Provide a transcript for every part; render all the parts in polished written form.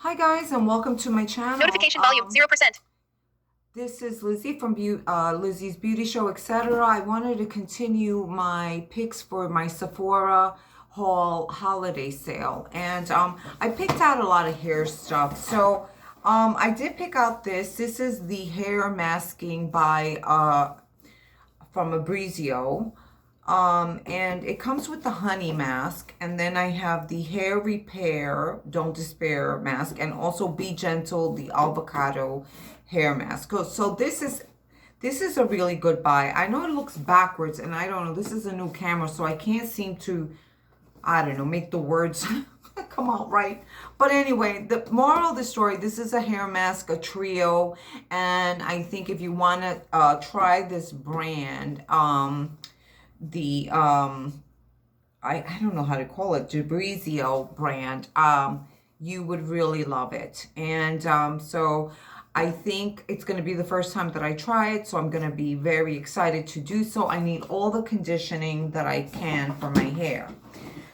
Hi guys, and welcome to my channel. Notification volume 0%. This is Lizzie from Lizzie's Beauty Show, etc. I wanted to continue my picks for my Sephora haul holiday sale, and I picked out a lot of hair stuff. So I did pick out this. This is the hair masking by from Abrizio. And it comes with the honey mask, and then I have the hair repair don't despair mask, and also be gentle the avocado hair mask. So this is a really good buy. I know it looks backwards, and I don't know, this is a new camera, so I can't seem to, I don't know, make the words come out right. But anyway, the moral of the story, this is a hair mask, a trio, and I think if you want to try this brand, I don't know how to call it, Abrizio brand, you would really love it. And so I think it's going to be the first time that I try it, so I'm going to be very excited to do so. I need all the conditioning that I can for my hair.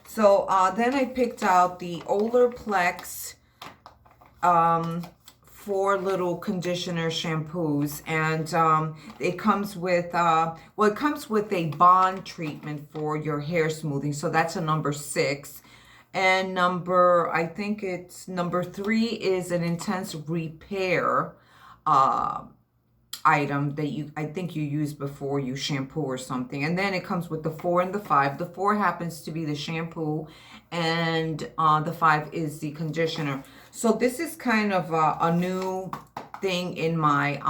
So then I picked out the Olaplex 4 little conditioner shampoos, and it comes with it comes with a bond treatment for your hair smoothing. So that's a number 6, and I think it's number 3 is an intense repair item that I think you use before you shampoo or something. And then it comes with the 4 and the 5. The 4 happens to be the shampoo, and the 5 is the conditioner. So this is kind of a new thing in my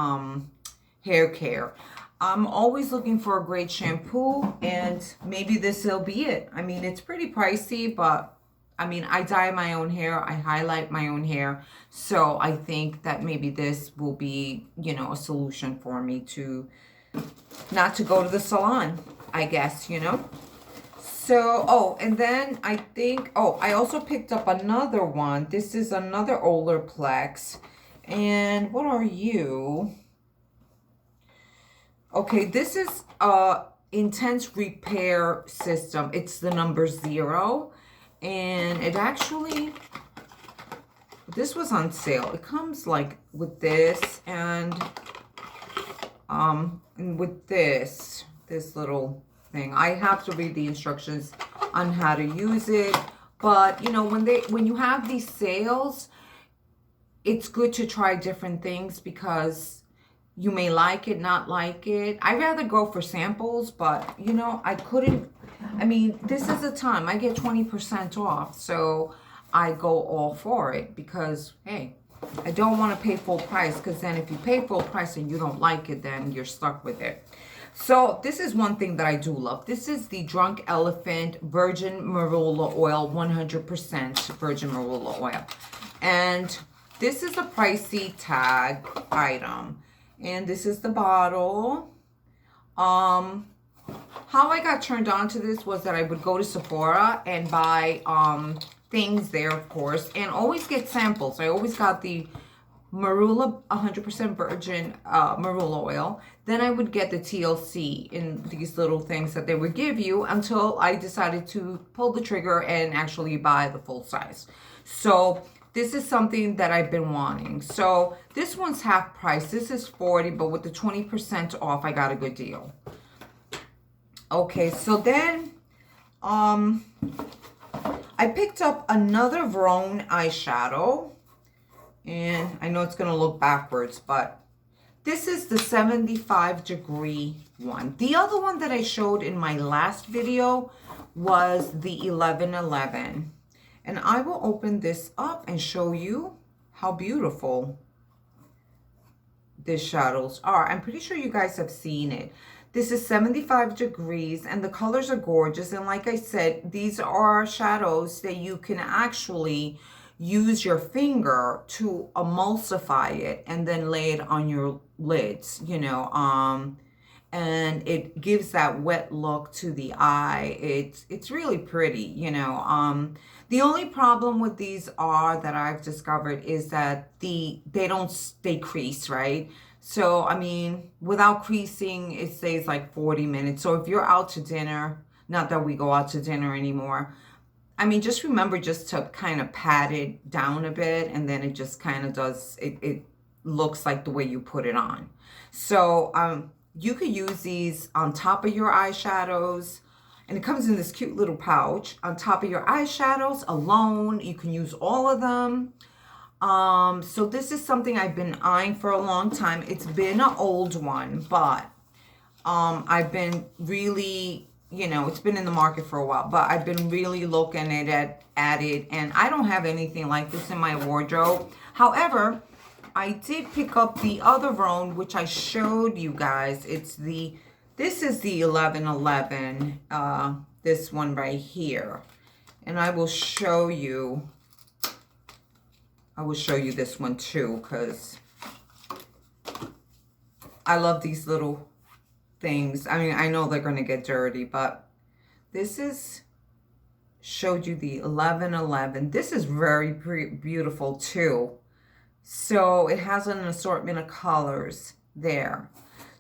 hair care. I'm always looking for a great shampoo, and maybe this will be it. I mean, it's pretty pricey, but I mean, I dye my own hair, I highlight my own hair, so I think that maybe this will be, you know, a solution for me to not to go to the salon, I guess, you know. So, oh, and then I think, oh, I also picked up another one. This is another Olaplex. And what are you? Okay, this is Intense Repair System. It's the number 0. And it actually, this was on sale. It comes like with this and with this little thing. I have to read the instructions on how to use it, but you know, when you have these sales, it's good to try different things because you may like it, not like it. I'd rather go for samples, but you know, I mean, this is the time I get 20% off, so I go all for it because, hey, I don't want to pay full price, because then if you pay full price and you don't like it, then you're stuck with it. So this is one thing that I do love. This is the Drunk Elephant Virgin Marula Oil, 100% Virgin Marula Oil. And this is a pricey tag item. And this is the bottle. How I got turned on to this was that I would go to Sephora and buy things there, of course, and always get samples. I always got the Marula 100% virgin marula oil. Then I would get the TLC in these little things that they would give you, until I decided to pull the trigger and actually buy the full size. So this is something that I've been wanting. So this one's half price. This is 40, but with the 20% off, I got a good deal. Okay, so then I picked up another Vrone eyeshadow. And I know it's going to look backwards, but this is the 75-degree one. The other one that I showed in my last video was the 1111. And I will open this up and show you how beautiful these shadows are. I'm pretty sure you guys have seen it. This is 75 degrees, and the colors are gorgeous. And like I said, these are shadows that you can actually use your finger to emulsify it and then lay it on your lids, you know, and it gives that wet look to the eye. It's really pretty, you know. The only problem with these that I've discovered is that they crease, right? So I mean, without creasing, it stays like 40 minutes. So if you're out to dinner, not that we go out to dinner anymore, I mean, just remember just to kind of pat it down a bit, and then it just kind of does, it looks like the way you put it on. So you could use these on top of your eyeshadows, and it comes in this cute little pouch on top of your eyeshadows alone. You can use all of them. So this is something I've been eyeing for a long time. It's been an old one, but I've been really, you know, it's been in the market for a while, but I've been really looking at it, and I don't have anything like this in my wardrobe. However, I did pick up the other Rhone, which I showed you guys. This is the 1111, this one right here. And I will show you this one too, because I love these little things. I mean, I know they're going to get dirty, but showed you the 1111. This is very beautiful too. So it has an assortment of colors there.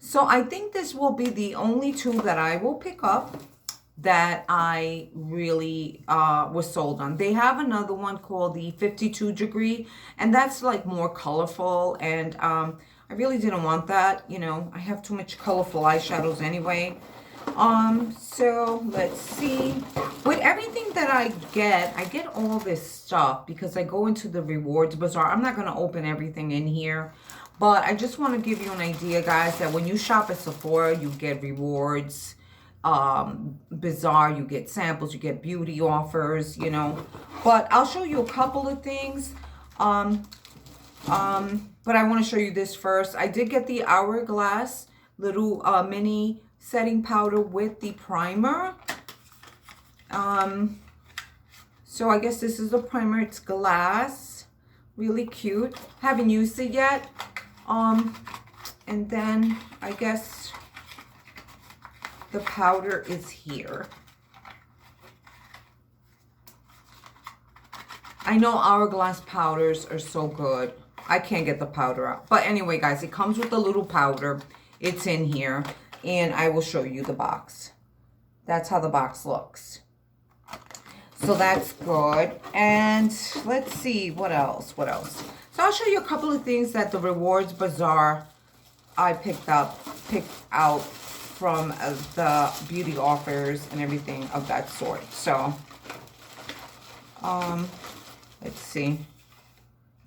So I think this will be the only two that I will pick up that I really was sold on. They have another one called the 52 degree, and that's like more colorful, and I really didn't want that. You know, I have too much colorful eyeshadows anyway. So let's see. With everything that I get all this stuff because I go into the rewards bazaar. I'm not going to open everything in here, but I just want to give you an idea, guys, that when you shop at Sephora, you get rewards, bazaar, you get samples, you get beauty offers, you know. But I'll show you a couple of things. But I want to show you this first. I did get the Hourglass little mini setting powder with the primer. So I guess this is the primer. It's glass, really cute. Haven't used it yet. And then I guess the powder is here. I know Hourglass powders are so good. I can't get the powder out. But anyway, guys, it comes with a little powder. It's in here. And I will show you the box. That's how the box looks. So that's good. And let's see, what else? So I'll show you a couple of things that the Rewards Bazaar I picked out from the beauty offers and everything of that sort. So, let's see.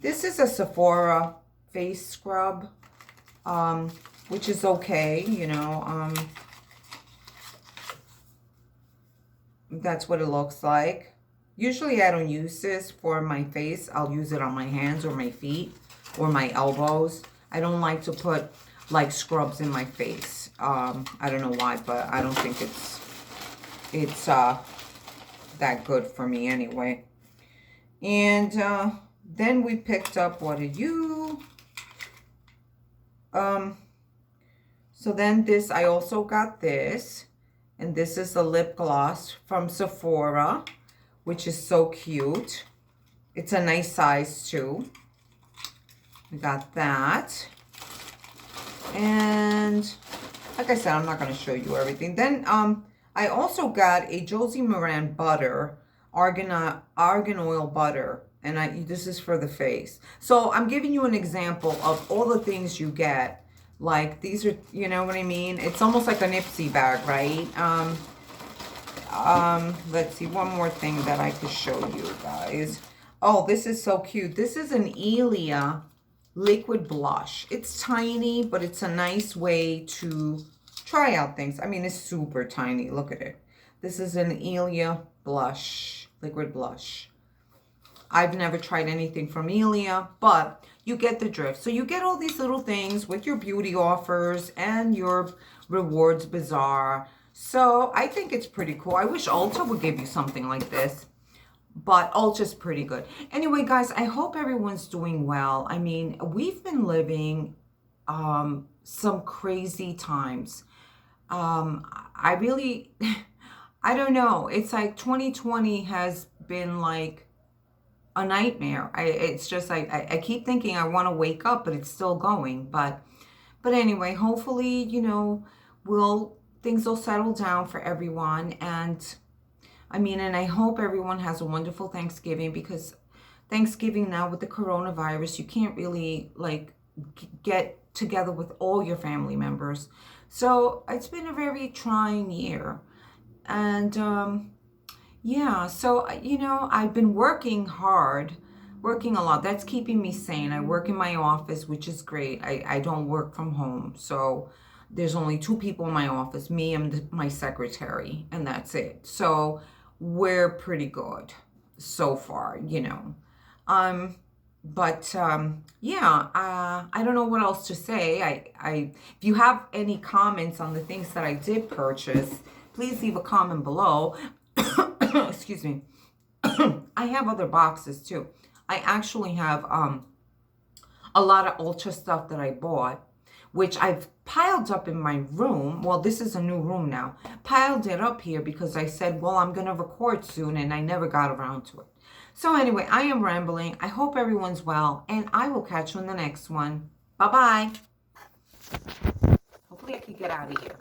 This is a Sephora face scrub, which is okay, you know. That's what it looks like. Usually I don't use this for my face. I'll use it on my hands or my feet or my elbows. I don't like to put like scrubs in my face. I don't know why, but I don't think it's that good for me anyway. And then we picked up, what are you? So then this, I also got this. And this is a lip gloss from Sephora, which is so cute. It's a nice size too. I got that. And like I said, I'm not going to show you everything. Then I also got a Josie Maran butter, argan oil butter. And this is for the face. So I'm giving you an example of all the things you get. Like, these are, you know what I mean? It's almost like a Nipsey bag, right? Let's see, one more thing that I could show you guys. Oh, this is so cute. This is an Ilia liquid blush. It's tiny, but it's a nice way to try out things. I mean, it's super tiny. Look at it. This is an Ilia blush, liquid blush. I've never tried anything from Ilia, but you get the drift. So you get all these little things with your beauty offers and your rewards bazaar. So I think it's pretty cool. I wish Ulta would give you something like this, but Ulta's pretty good. Anyway, guys, I hope everyone's doing well. I mean, we've been living some crazy times. I really, I don't know. It's like 2020 has been like a nightmare. It's just like I keep thinking I want to wake up, but it's still going. But anyway, hopefully, you know, things will settle down for everyone. And I mean, and I hope everyone has a wonderful Thanksgiving, because Thanksgiving now with the coronavirus, you can't really like get together with all your family members. So it's been a very trying year. And yeah, so you know, I've been working hard, working a lot. That's keeping me sane. I work in my office, which is great. I don't work from home. So there's only two people in my office, me and my secretary, and that's it. So we're pretty good so far, you know. Um, but yeah, I don't know what else to say. If you have any comments on the things that I did purchase, please leave a comment below. Excuse me. I have other boxes too. I actually have a lot of Ultra stuff that I bought, which I've piled up in my room. Well, this is a new room now. Piled it up here because I said, well, I'm going to record soon, and I never got around to it. So anyway, I am rambling. I hope everyone's well, and I will catch you in the next one. Bye-bye. Hopefully I can get out of here.